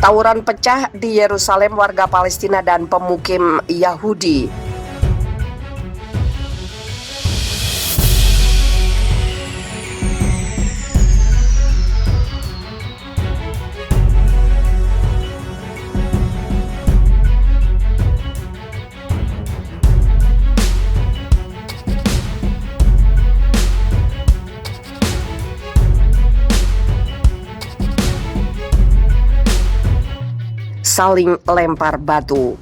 Tawuran pecah di Yerusalem, warga Palestina dan pemukim Yahudi. Saling lempar batu.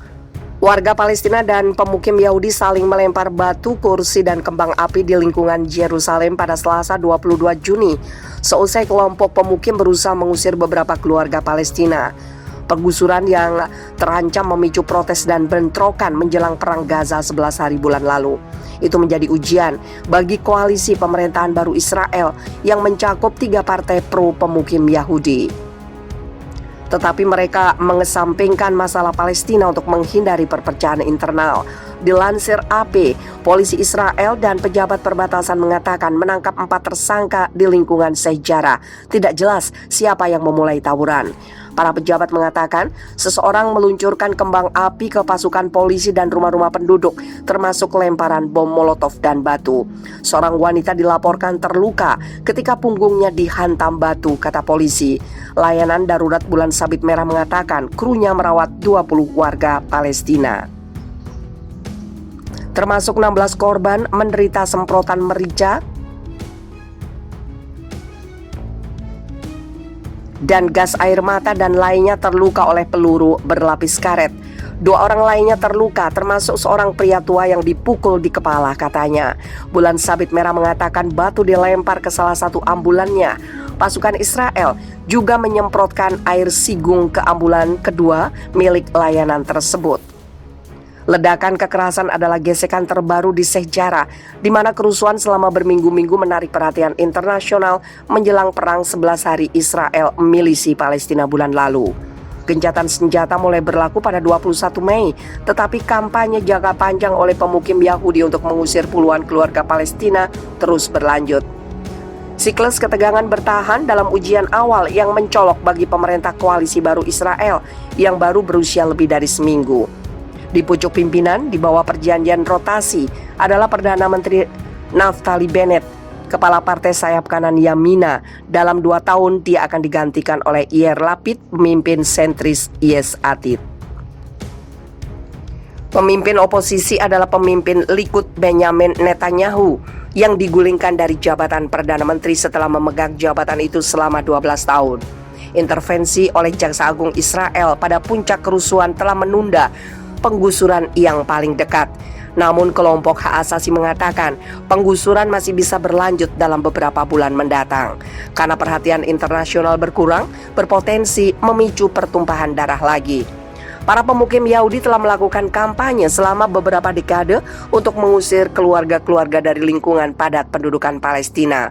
Warga Palestina dan pemukim Yahudi saling melempar batu, kursi, dan kembang api di lingkungan Yerusalem pada Selasa 22 Juni seusai kelompok pemukim berusaha mengusir beberapa keluarga Palestina. Penggusuran yang terancam memicu protes dan bentrokan menjelang perang Gaza 11 hari bulan lalu. Itu menjadi ujian bagi koalisi pemerintahan baru Israel yang mencakup 3 partai pro pemukim Yahudi. Tetapi mereka mengesampingkan masalah Palestina untuk menghindari perpecahan internal. Dilansir AP, polisi Israel dan pejabat perbatasan mengatakan menangkap 4 tersangka di lingkungan Sheikh Jarrah. Tidak jelas siapa yang memulai tawuran. Para pejabat mengatakan seseorang meluncurkan kembang api ke pasukan polisi dan rumah-rumah penduduk, termasuk lemparan bom molotov dan batu. Seorang wanita dilaporkan terluka ketika punggungnya dihantam batu, kata polisi. Layanan darurat Bulan Sabit Merah mengatakan krunya merawat 20 warga Palestina. Termasuk 16 korban menderita semprotan merica dan gas air mata, dan lainnya terluka oleh peluru berlapis karet. 2 orang lainnya terluka, termasuk seorang pria tua yang dipukul di kepala, katanya. Bulan Sabit Merah mengatakan batu dilempar ke salah satu ambulannya. Pasukan Israel juga menyemprotkan air sigung ke ambulan kedua milik layanan tersebut. Ledakan kekerasan adalah gesekan terbaru di Sheikh Jarrah, di mana kerusuhan selama berminggu-minggu menarik perhatian internasional menjelang perang 11 hari Israel milisi Palestina bulan lalu. Gencatan senjata mulai berlaku pada 21 Mei, tetapi kampanye jangka panjang oleh pemukim Yahudi untuk mengusir puluhan keluarga Palestina terus berlanjut. Siklus ketegangan bertahan dalam ujian awal yang mencolok bagi pemerintah koalisi baru Israel yang baru berusia lebih dari seminggu. Di pucuk pimpinan di bawah perjanjian rotasi adalah Perdana Menteri Naftali Bennett, kepala partai sayap kanan Yamina. Dalam 2 tahun dia akan digantikan oleh Yair Lapid, pemimpin sentris Yesh Atid. Pemimpin oposisi adalah pemimpin Likud Benjamin Netanyahu yang digulingkan dari jabatan Perdana Menteri setelah memegang jabatan itu selama 12 tahun. Intervensi oleh Jaksa Agung Israel pada puncak kerusuhan telah menunda penggusuran yang paling dekat. Namun kelompok hak asasi mengatakan penggusuran masih bisa berlanjut dalam beberapa bulan mendatang. Karena perhatian internasional berkurang, berpotensi memicu pertumpahan darah lagi. Para pemukim Yahudi telah melakukan kampanye selama beberapa dekade untuk mengusir keluarga-keluarga dari lingkungan padat pendudukan Palestina.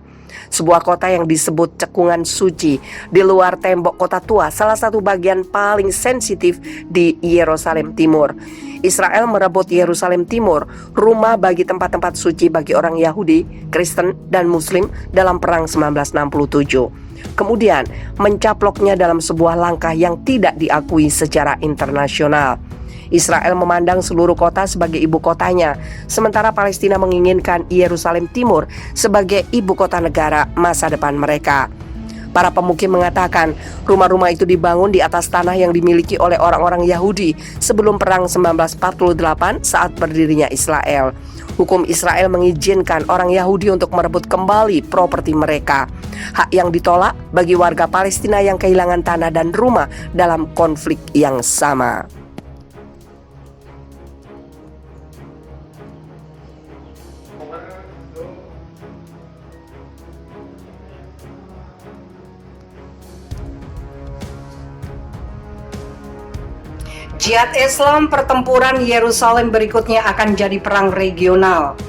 Sebuah kota yang disebut cekungan suci di luar tembok kota tua, salah satu bagian paling sensitif di Yerusalem Timur. Israel merebut Yerusalem Timur, rumah bagi tempat-tempat suci bagi orang Yahudi, Kristen, dan Muslim dalam Perang 1967. Kemudian mencaploknya dalam sebuah langkah yang tidak diakui secara internasional. Israel memandang seluruh kota sebagai ibu kotanya, sementara Palestina menginginkan Yerusalem Timur sebagai ibu kota negara masa depan mereka. Para pemukim mengatakan rumah-rumah itu dibangun di atas tanah yang dimiliki oleh orang-orang Yahudi sebelum Perang 1948 saat berdirinya Israel. Hukum Israel mengizinkan orang Yahudi untuk merebut kembali properti mereka. Hak yang ditolak bagi warga Palestina yang kehilangan tanah dan rumah dalam konflik yang sama. Jihad Islam, pertempuran Yerusalem berikutnya akan jadi perang regional.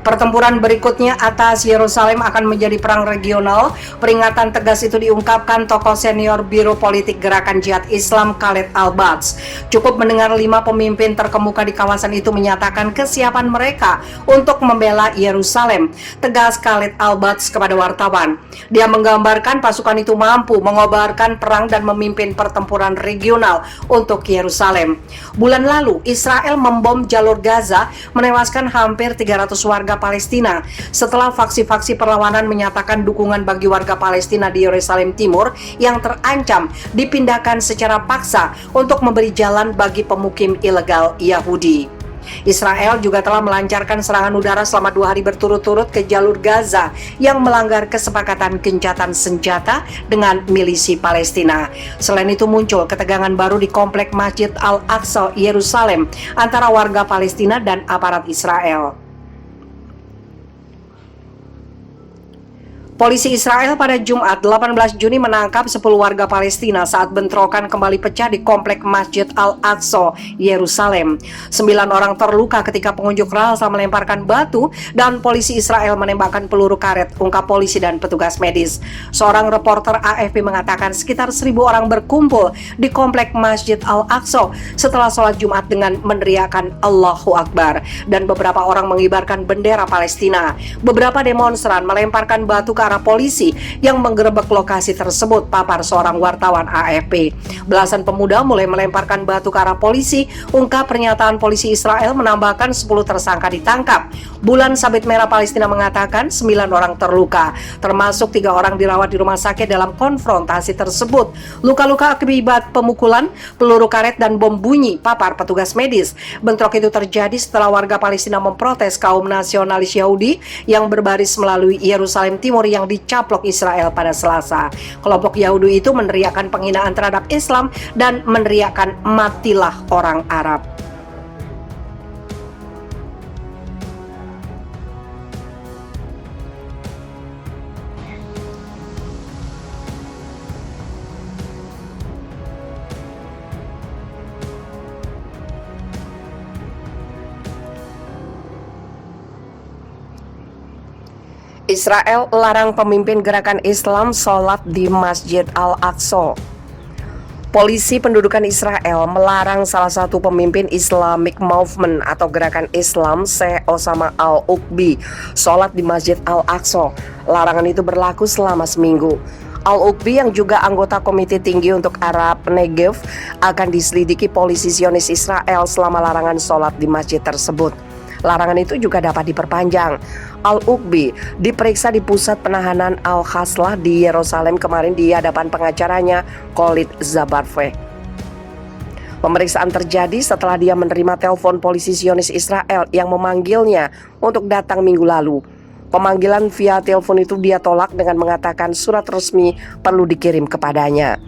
Pertempuran berikutnya atas Yerusalem akan menjadi perang regional. Peringatan tegas itu diungkapkan tokoh senior Biro Politik Gerakan Jihad Islam Khaled Al-Bats. Cukup mendengar 5 pemimpin terkemuka di kawasan itu menyatakan kesiapan mereka untuk membela Yerusalem, tegas Khaled Al-Bats kepada wartawan. Dia menggambarkan pasukan itu mampu mengobarkan perang dan memimpin pertempuran regional untuk Yerusalem. Bulan lalu, Israel membom jalur Gaza, menewaskan hampir 300 warga Palestina setelah faksi-faksi perlawanan menyatakan dukungan bagi warga Palestina di Yerusalem Timur yang terancam dipindahkan secara paksa untuk memberi jalan bagi pemukim ilegal Yahudi. Israel juga telah melancarkan serangan udara selama 2 hari berturut-turut ke jalur Gaza yang melanggar kesepakatan gencatan senjata dengan milisi Palestina. Selain itu muncul ketegangan baru di komplek Masjid Al-Aqsa Yerusalem antara warga Palestina dan aparat Israel. Polisi Israel pada Jumat 18 Juni menangkap 10 warga Palestina saat bentrokan kembali pecah di komplek Masjid Al-Aqsa, Yerusalem. 9 orang terluka ketika pengunjuk rasa melemparkan batu dan polisi Israel menembakkan peluru karet, ungkap polisi dan petugas medis. Seorang reporter AFP mengatakan sekitar 1.000 orang berkumpul di komplek Masjid Al-Aqsa setelah sholat Jumat dengan meneriakkan Allahu Akbar, dan beberapa orang mengibarkan bendera Palestina. Beberapa demonstran melemparkan batu ke arah polisi yang menggerebek lokasi tersebut, papar seorang wartawan AFP. Belasan pemuda mulai melemparkan batu ke arah polisi, ungkap pernyataan polisi Israel menambahkan 10 tersangka ditangkap. Bulan Sabit Merah Palestina mengatakan 9 orang terluka, termasuk 3 orang dirawat di rumah sakit dalam konfrontasi tersebut. Luka-luka akibat pemukulan, peluru karet dan bom bunyi, papar petugas medis. Bentrok itu terjadi setelah warga Palestina memprotes kaum nasionalis Yahudi yang berbaris melalui Yerusalem Timur yang dicaplok Israel pada Selasa. Kelompok Yahudi itu meneriakkan penghinaan terhadap Islam dan meneriakkan matilah orang Arab. Israel larang pemimpin gerakan Islam sholat di Masjid Al-Aqsa. Polisi pendudukan Israel melarang salah satu pemimpin Islamic Movement atau gerakan Islam, Sheikh Osama Al-Uqbi, sholat di Masjid Al-Aqsa. Larangan itu berlaku selama seminggu. Al-Uqbi yang juga anggota Komite Tinggi untuk Arab Negev akan diselidiki polisi Zionis Israel selama larangan sholat di masjid tersebut. Larangan itu juga dapat diperpanjang. Al-Uqbi diperiksa di pusat penahanan Al-Khaslah di Yerusalem kemarin di hadapan pengacaranya Khalid Zabarfeh. Pemeriksaan terjadi setelah dia menerima telepon polisi Zionis Israel yang memanggilnya untuk datang minggu lalu. Pemanggilan via telepon itu dia tolak dengan mengatakan surat resmi perlu dikirim kepadanya.